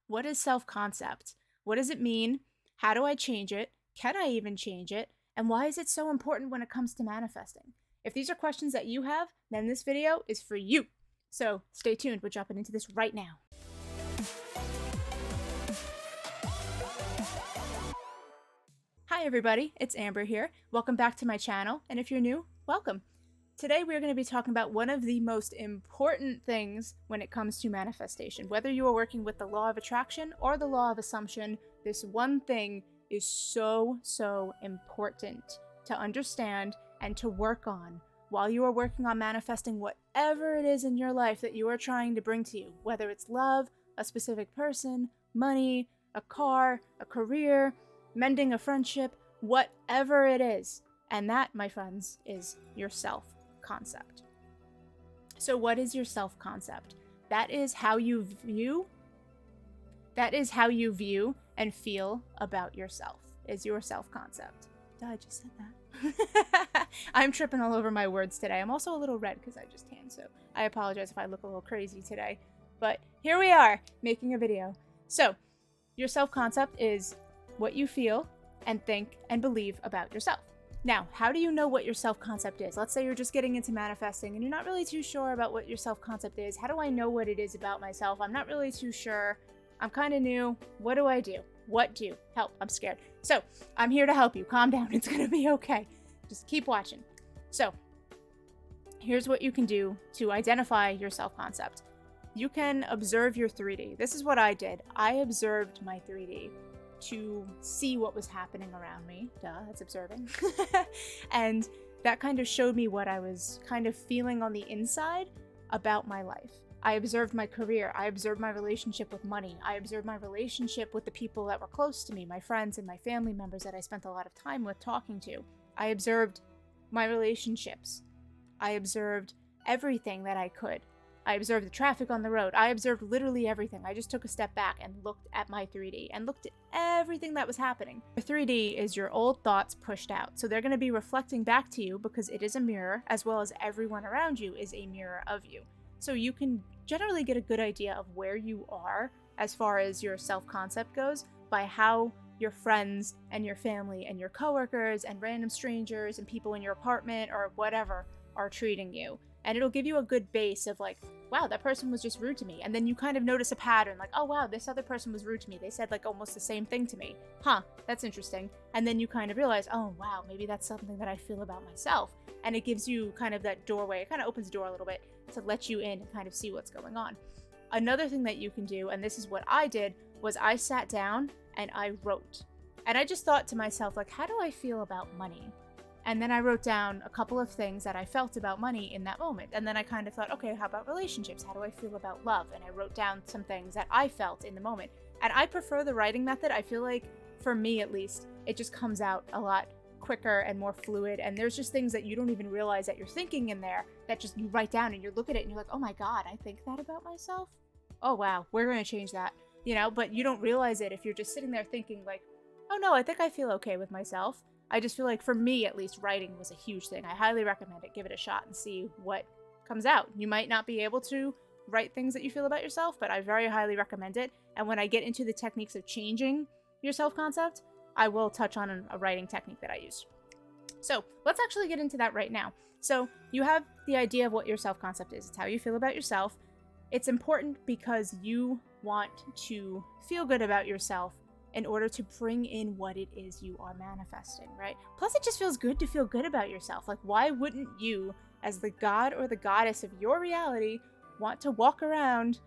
What is self-concept? What does it mean? How do I change it? Can I even change it? And why is it so important when it comes to manifesting? If these are questions that you have, then this video is for you. So stay tuned. We're jumping into this right now. Hi everybody, it's Amber here. Welcome back to my channel, and if you're new, welcome. Today we're going to be talking about one of the most important things when it comes to manifestation. Whether you are working with the law of attraction or the law of assumption, this one thing is so important to understand and to work on while you are working on manifesting whatever it is in your life that you are trying to bring to you. Whether it's love, a specific person, money, a car, a career, mending a friendship, whatever it is. And that, my friends, is your self-concept. So what is your self-concept? That is how you view and feel about yourself, is your self-concept. I just said that. I'm tripping all over my words today. I'm also a little red because I just tanned, so I apologize if I look a little crazy today. But here we are, making a video. So, your self-concept is what you feel and think and believe about yourself. Now, how do you know what your self-concept is? Let's say you're just getting into manifesting and you're not really too sure about what your self-concept is. How do I know what it is about myself? I'm not really too sure. I'm kind of new. What do I do? What do? Help, I'm scared. So, I'm here to help you. Calm down. It's going to be okay. Just keep watching. So, here's what you can do to identify your self-concept. You can observe your 3D. This is what I did. I observed my 3D to see what was happening around me. Duh, that's observing. And that kind of showed me what I was kind of feeling on the inside about my life. I observed my career. I observed my relationship with money. I observed my relationship with the people that were close to me, my friends and my family members that I spent a lot of time with talking to. I observed my relationships. I observed everything that I could. I observed the traffic on the road. I observed literally everything. I just took a step back and looked at my 3D and looked at everything that was happening. Your 3D is your old thoughts pushed out. So they're going to be reflecting back to you because it is a mirror, as well as everyone around you is a mirror of you. So you can generally get a good idea of where you are as far as your self-concept goes by how your friends and your family and your coworkers and random strangers and people in your apartment or whatever are treating you. And it'll give you a good base of like, wow, that person was just rude to me. And then you kind of notice a pattern like, oh wow, this other person was rude to me. They said like almost the same thing to me. Huh, that's interesting. And then you kind of realize, oh wow, maybe that's something that I feel about myself. And it gives you kind of that doorway. It kind of opens the door a little bit to let you in and kind of see what's going on. Another thing that you can do, and this is what I did, was I sat down and I wrote. And I just thought to myself, like, how do I feel about money? And then I wrote down a couple of things that I felt about money in that moment. And then I kind of thought, okay, how about relationships? How do I feel about love? And I wrote down some things that I felt in the moment. And I prefer the writing method. I feel like, for me at least, it just comes out a lot quicker and more fluid. And there's just things that you don't even realize that you're thinking in there that just you write down and you look at it and you're like, oh my God, I think that about myself? Oh wow, we're going to change that. You know, but you don't realize it if you're just sitting there thinking like, oh no, I think I feel okay with myself. I just feel like for me, at least, writing was a huge thing. I highly recommend it. Give it a shot and see what comes out. You might not be able to write things that you feel about yourself, but I very highly recommend it. And when I get into the techniques of changing your self-concept, I will touch on a writing technique that I use. So let's actually get into that right now. So you have the idea of what your self-concept is. It's how you feel about yourself. It's important because you want to feel good about yourself in order to bring in what it is you are manifesting, right? Plus, it just feels good to feel good about yourself. Like, why wouldn't you, as the god or the goddess of your reality, want to walk around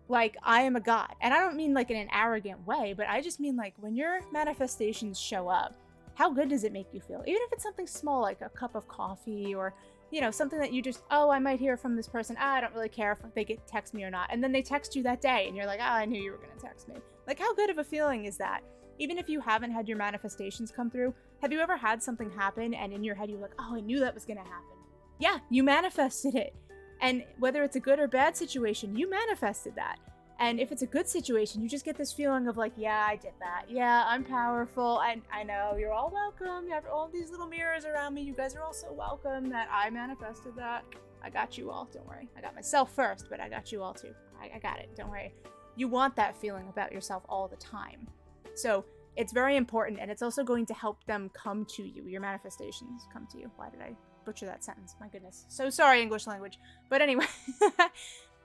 like I am a god? And I don't mean like in an arrogant way, but I just mean like when your manifestations show up, how good does it make you feel? Even if it's something small like a cup of coffee or, you know, something that you just, oh, I might hear from this person. I don't really care if they get text me or not. And then they text you that day and you're like, oh, I knew you were going to text me. Like, how good of a feeling is that? Even if you haven't had your manifestations come through, have you ever had something happen and in your head you're like, oh, I knew that was going to happen? Yeah, you manifested it. And whether it's a good or bad situation, you manifested that. And if it's a good situation, you just get this feeling of like, yeah, I did that. Yeah, I'm powerful. I know you're all welcome. You have all these little mirrors around me. You guys are all so welcome that I manifested that. I got you all. Don't worry. I got myself first, but I got you all too. I got it. Don't worry. you want that feeling about yourself all the time. So it's very important, and it's also going to help them come to you. Your manifestations come to you. Why did I butcher that sentence? My goodness. So sorry, English language. But anyway,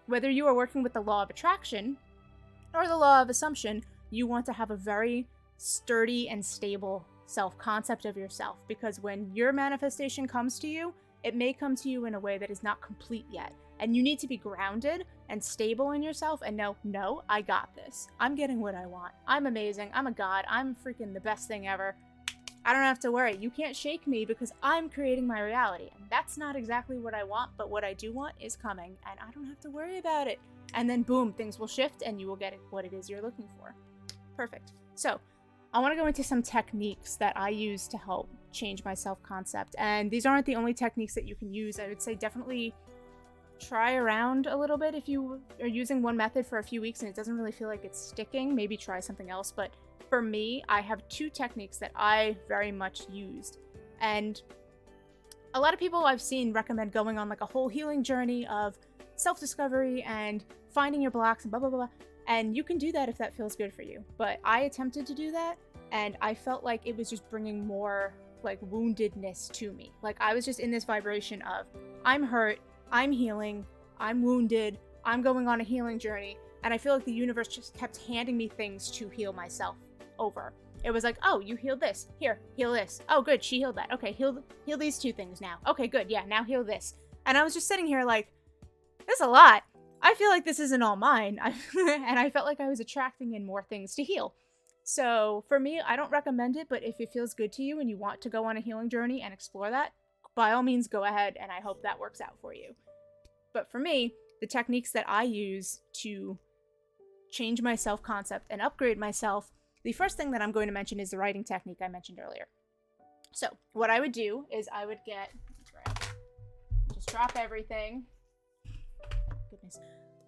whether you are working with the law of attraction or the law of assumption, you want to have a very sturdy and stable self-concept of yourself, because when your manifestation comes to you, it may come to you in a way that is not complete yet. And you need to be grounded and stable in yourself and know, no, I got this. I'm getting what I want. I'm amazing. I'm a god. I'm freaking the best thing ever. I don't have to worry. You can't shake me because I'm creating my reality. And that's not exactly what I want, but what I do want is coming, and I don't have to worry about it. And then boom, things will shift and you will get what it is you're looking for. Perfect. So I want to go into some techniques that I use to help change my self-concept. And these aren't the only techniques that you can use. I would say definitely try around a little bit. If you are using one method for a few weeks and it doesn't really feel like it's sticking, maybe try something else. But for me, I have two techniques that I very much used. And a lot of people I've seen recommend going on like a whole healing journey of self-discovery and finding your blocks and blah, blah, blah. And you can do that if that feels good for you. But I attempted to do that, and I felt like it was just bringing more like woundedness to me. Like I was just in this vibration of, I'm hurt, I'm healing, I'm wounded, I'm going on a healing journey. And I feel like the universe just kept handing me things to heal myself over. It was like, oh, you healed this. Here, heal this. Oh, good, she healed that. Okay, heal these two things now. Okay, good, yeah, now heal this. And I was just sitting here like, that's a lot. I feel like this isn't all mine. And I felt like I was attracting in more things to heal. So for me, I don't recommend it, but if it feels good to you and you want to go on a healing journey and explore that, by all means, go ahead, and I hope that works out for you. But for me, the techniques that I use to change my self-concept and upgrade myself, the first thing that I'm going to mention is the writing technique I mentioned earlier. So what I would do is I would just drop everything. Goodness.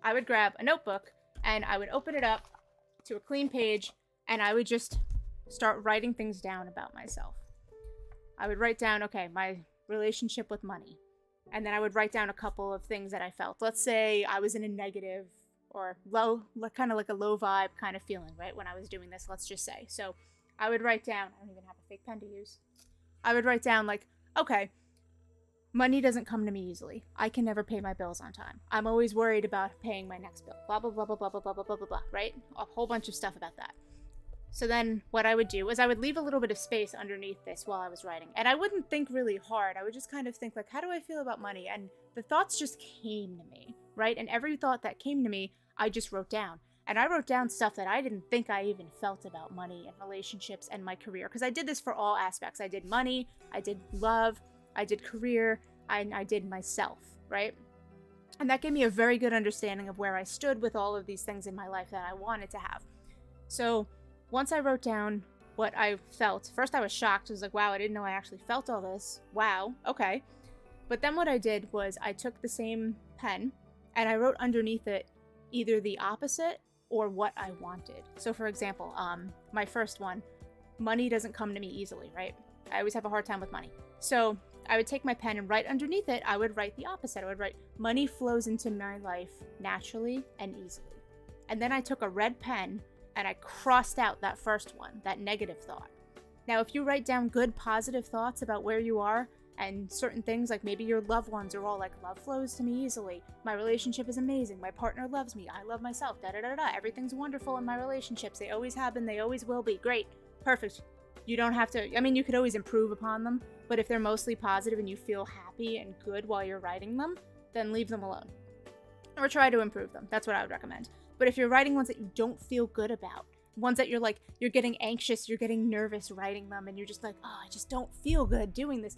I would grab a notebook and I would open it up to a clean page, and I would just start writing things down about myself. I would write down, okay, my relationship with money. And then I would write down a couple of things that I felt. Let's say I was in a negative or low, kind of like a low vibe kind of feeling, right? When I was doing this, let's just say. So I would write down, I don't even have a fake pen to use. I would write down like, okay, money doesn't come to me easily. I can never pay my bills on time. I'm always worried about paying my next bill. Blah, blah, blah, blah, blah, blah, blah, blah, blah, blah, blah, right? A whole bunch of stuff about that. So then what I would do is I would leave a little bit of space underneath this while I was writing. And I wouldn't think really hard. I would just kind of think like, how do I feel about money? And the thoughts just came to me, right? And every thought that came to me, I just wrote down. And I wrote down stuff that I didn't think I even felt about money and relationships and my career. Because I did this for all aspects. I did money, I did love, I did career, I did myself, right? And that gave me a very good understanding of where I stood with all of these things in my life that I wanted to have. So once I wrote down what I felt, first I was shocked. I was like, wow, I didn't know I actually felt all this. Wow, okay. But then what I did was I took the same pen and I wrote underneath it either the opposite or what I wanted. So for example, my first one, money doesn't come to me easily, right? I always have a hard time with money. So I would take my pen and right underneath it, I would write the opposite. I would write, money flows into my life naturally and easily. And then I took a red pen and I crossed out that first one, that negative thought. Now, if you write down good, positive thoughts about where you are and certain things, like maybe your loved ones are all like, love flows to me easily. My relationship is amazing. My partner loves me. I love myself. Da da da da. Everything's wonderful in my relationships. They always have been. They always will be. Great. Perfect. You don't have to, I mean, you could always improve upon them, but if they're mostly positive and you feel happy and good while you're writing them, then leave them alone. Or try to improve them. That's what I would recommend. But if you're writing ones that you don't feel good about, ones that you're like, you're getting anxious, you're getting nervous writing them, and you're just like, oh, I just don't feel good doing this,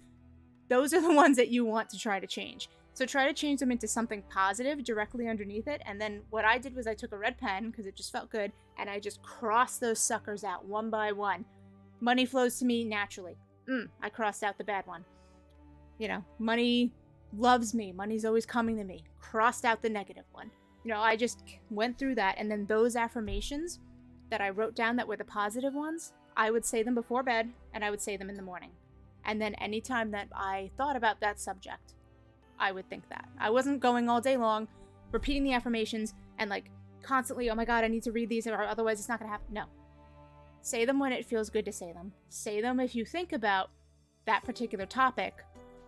those are the ones that you want to try to change. So try to change them into something positive directly underneath it. And then what I did was I took a red pen, because it just felt good, and I just crossed those suckers out one by one. Money flows to me naturally. I crossed out the bad one. You know, money loves me. Money's always coming to me. Crossed out the negative one. You know, I just went through that, and then those affirmations that I wrote down that were the positive ones, I would say them before bed, and I would say them in the morning. And then anytime that I thought about that subject, I would think that. I wasn't going all day long repeating the affirmations and like constantly, oh my God, I need to read these or otherwise it's not going to happen. No. Say them when it feels good to say them. Say them if you think about that particular topic.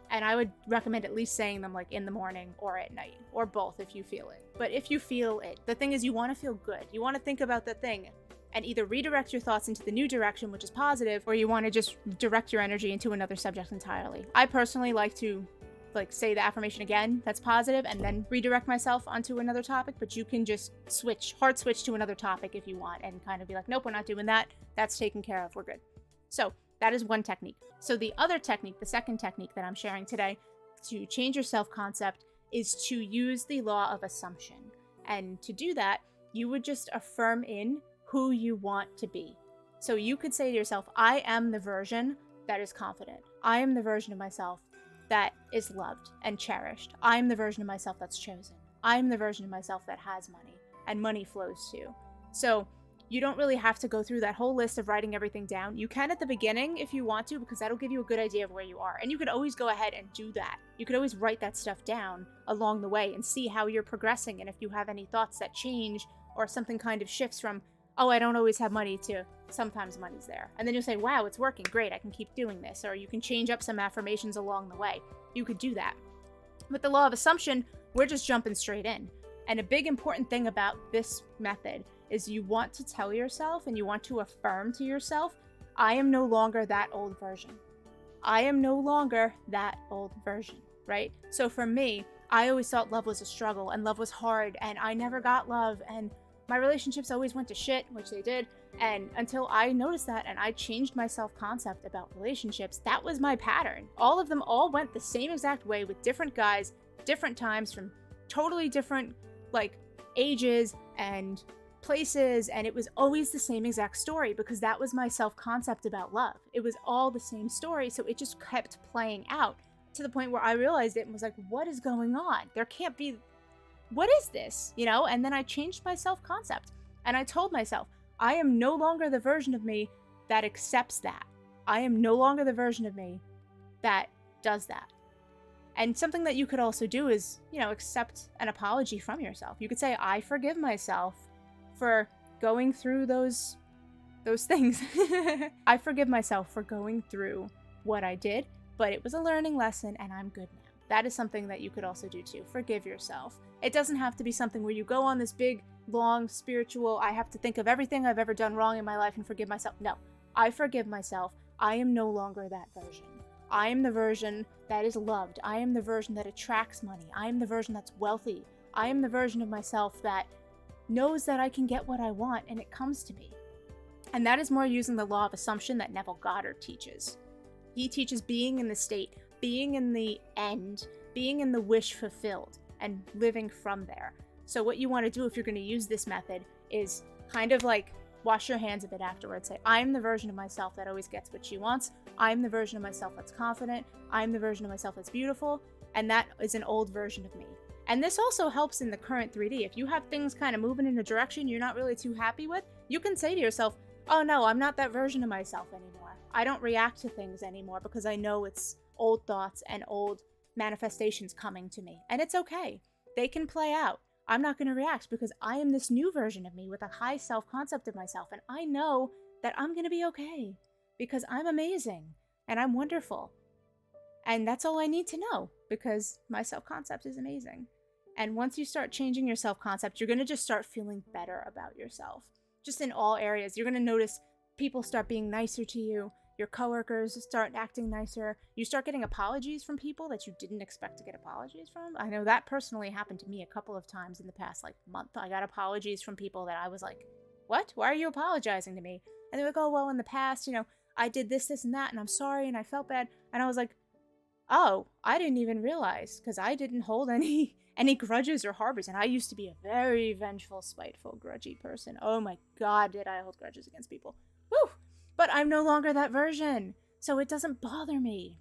And I would recommend at least saying them like in the morning or at night, or both if you feel it. But if you feel it, the thing is you want to feel good. You want to think about the thing and either redirect your thoughts into the new direction, which is positive, or you want to just direct your energy into another subject entirely. I personally like to say the affirmation again that's positive and then redirect myself onto another topic, but you can just hard switch to another topic if you want and kind of be like, nope, we're not doing that. That's taken care of. We're good. So that is one technique. So the other technique, the second technique that I'm sharing today to change your self-concept is to use the law of assumption. And to do that, you would just affirm in who you want to be. So you could say to yourself, I am the version that is confident. I am the version of myself that is loved and cherished. I am the version of myself that's chosen. I am the version of myself that has money, and money flows too. So you don't really have to go through that whole list of writing everything down. You can at the beginning if you want to, because that'll give you a good idea of where you are. And you could always go ahead and do that. You could always write that stuff down along the way and see how you're progressing. And if you have any thoughts that change or something kind of shifts from, oh, I don't always have money to sometimes money's there. And then you'll say, wow, it's working. Great. I can keep doing this. Or you can change up some affirmations along the way. You could do that. With the law of assumption, we're just jumping straight in. And a big important thing about this method is you want to tell yourself and you want to affirm to yourself, I am no longer that old version. I am no longer that old version, right? So for me, I always thought love was a struggle and love was hard and I never got love and my relationships always went to shit, which they did. And until I noticed that and I changed my self-concept about relationships, that was my pattern. All of them all went the same exact way with different guys, different times from totally different ages and places, and it was always the same exact story because that was my self-concept about love. It was all the same story, so it just kept playing out to the point where I realized it and was like, what is going on? There can't be, what is this? And then I changed my self-concept and I told myself, I am no longer the version of me that accepts that. I am no longer the version of me that does that. And something that you could also do is, accept an apology from yourself. You could say, I forgive myself for going through those things. I forgive myself for going through what I did, but it was a learning lesson and I'm good now. That is something that you could also do too. Forgive yourself. It doesn't have to be something where you go on this big, long, spiritual, I have to think of everything I've ever done wrong in my life and forgive myself. No, I forgive myself. I am no longer that version. I am the version that is loved. I am the version that attracts money. I am the version that's wealthy. I am the version of myself that knows that I can get what I want and it comes to me. And that is more using the law of assumption that Neville Goddard teaches. He teaches being in the state, being in the end, being in the wish fulfilled, and living from there. So what you want to do if you're going to use this method is kind of wash your hands of it afterwards. Say, I'm the version of myself that always gets what she wants. I'm the version of myself that's confident. I'm the version of myself that's beautiful. And that is an old version of me. And this also helps in the current 3D. If you have things kind of moving in a direction you're not really too happy with, you can say to yourself, oh no, I'm not that version of myself anymore. I don't react to things anymore because I know it's old thoughts and old manifestations coming to me. And it's okay. They can play out. I'm not going to react because I am this new version of me with a high self-concept of myself. And I know that I'm going to be okay because I'm amazing and I'm wonderful. And that's all I need to know because my self-concept is amazing. And once you start changing your self-concept, you're going to just start feeling better about yourself. Just in all areas. You're going to notice people start being nicer to you. Your coworkers start acting nicer. You start getting apologies from people that you didn't expect to get apologies from. I know that personally happened to me a couple of times in the past month. I got apologies from people that I was like, what? Why are you apologizing to me? And they would go, well, in the past, I did this, this, and that, and I'm sorry, and I felt bad. And I was like, oh, I didn't even realize because I didn't hold any grudges or harbors. And I used to be a very vengeful, spiteful, grudgy person. Oh my God, did I hold grudges against people. Woo! But I'm no longer that version, so it doesn't bother me.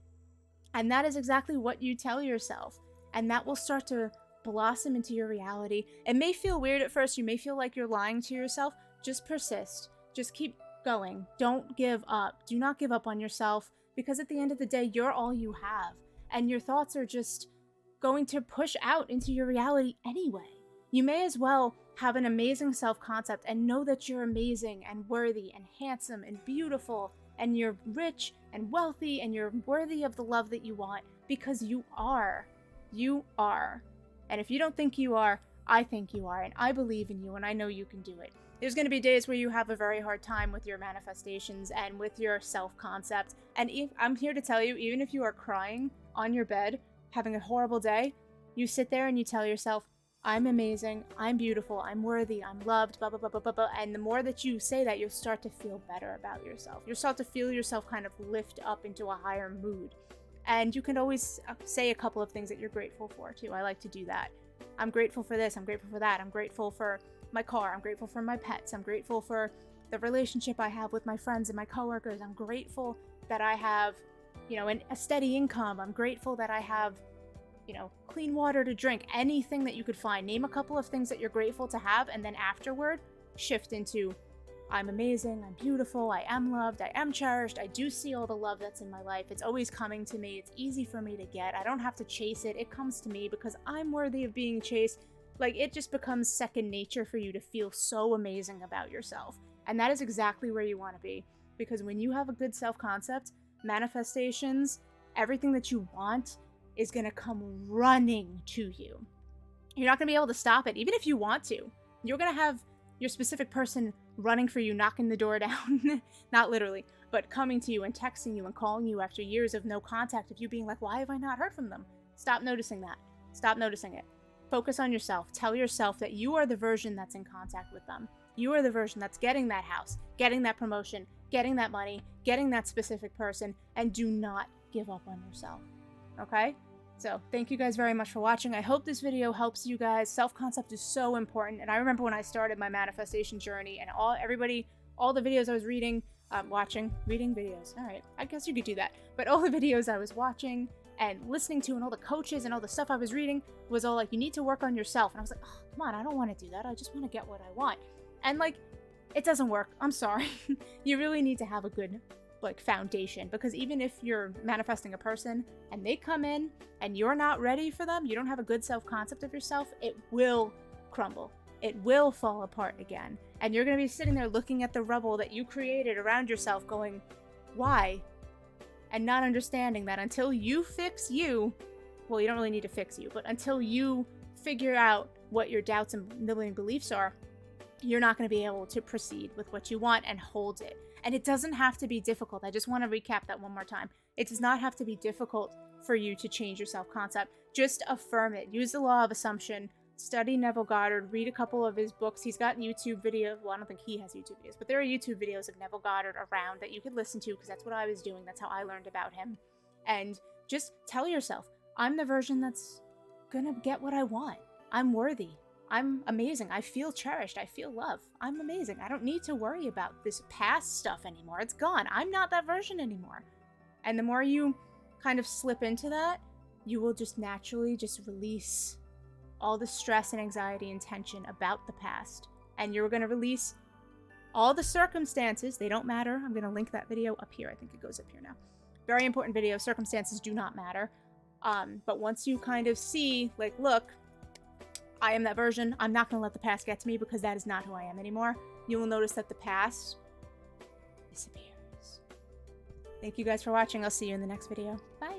And that is exactly what you tell yourself. And that will start to blossom into your reality. It may feel weird at first. You may feel like you're lying to yourself. Just persist. Just keep going. Don't give up. Do not give up on yourself because at the end of the day, you're all you have. And your thoughts are just going to push out into your reality anyway. You may as well have an amazing self-concept and know that you're amazing and worthy and handsome and beautiful and you're rich and wealthy and you're worthy of the love that you want, because you are. You are. And if you don't think you are, I think you are, and I believe in you, and I know you can do it. There's going to be days where you have a very hard time with your manifestations and with your self-concept. And I'm here to tell you, even if you are crying on your bed, having a horrible day, you sit there and you tell yourself, I'm amazing, I'm beautiful, I'm worthy, I'm loved, blah, blah, blah, blah, blah, blah. And the more that you say that, you'll start to feel better about yourself. You'll start to feel yourself kind of lift up into a higher mood. And you can always say a couple of things that you're grateful for, too. I like to do that. I'm grateful for this, I'm grateful for that, I'm grateful for my car, I'm grateful for my pets, I'm grateful for the relationship I have with my friends and my coworkers, I'm grateful that I have, a steady income, I'm grateful that I have, clean water to drink, anything that you could find. Name a couple of things that you're grateful to have, and then afterward, shift into, I'm amazing, I'm beautiful, I am loved, I am cherished, I do see all the love that's in my life, it's always coming to me, it's easy for me to get, I don't have to chase it, it comes to me because I'm worthy of being chased. Like, it just becomes second nature for you to feel so amazing about yourself. And that is exactly where you want to be. Because when you have a good self-concept, manifestations, everything that you want is going to come running to you. You're not going to be able to stop it, even if you want to. You're going to have your specific person running for you, knocking the door down. Not literally, but coming to you and texting you and calling you after years of no contact, of you being like, why have I not heard from them? Stop noticing that. Stop noticing it. Focus on yourself. Tell yourself that you are the version that's in contact with them. You are the version that's getting that house, getting that promotion, getting that money, getting that specific person, and do not give up on yourself. Okay? So thank you guys very much for watching. I hope this video helps you guys. Self-concept is so important. And I remember when I started my manifestation journey and all the videos I was reading, reading videos. All right, I guess you could do that. But all the videos I was watching and listening to and all the coaches and all the stuff I was reading was all like, you need to work on yourself. And I was like, oh, come on, I don't want to do that. I just want to get what I want. And like, it doesn't work. I'm sorry. You really need to have a good foundation, because even if you're manifesting a person and they come in and you're not ready for them, you don't have a good self-concept of yourself, it will crumble. It will fall apart again. And you're going to be sitting there looking at the rubble that you created around yourself going, why? And not understanding that until you fix you, well, you don't really need to fix you, but until you figure out what your doubts and limiting beliefs are, you're not going to be able to proceed with what you want and hold it. And it doesn't have to be difficult. I just want to recap that one more time. It does not have to be difficult for you to change your self-concept. Just affirm it. Use the law of assumption. Study Neville Goddard. Read a couple of his books. He's got YouTube videos. Well, I don't think he has YouTube videos, but there are YouTube videos of Neville Goddard around that you could listen to, because that's what I was doing. That's how I learned about him. And just tell yourself, I'm the version that's gonna get what I want. I'm worthy. I'm amazing. I feel cherished. I feel love. I'm amazing. I don't need to worry about this past stuff anymore. It's gone. I'm not that version anymore. And the more you kind of slip into that, you will just naturally just release all the stress and anxiety and tension about the past. And you're going to release all the circumstances. They don't matter. I'm going to link that video up here. I think it goes up here now. Very important video. Circumstances do not matter. But once you kind of see, like, look, I am that version. I'm not going to let the past get to me, because that is not who I am anymore. You will notice that the past disappears. Thank you guys for watching. I'll see you in the next video. Bye.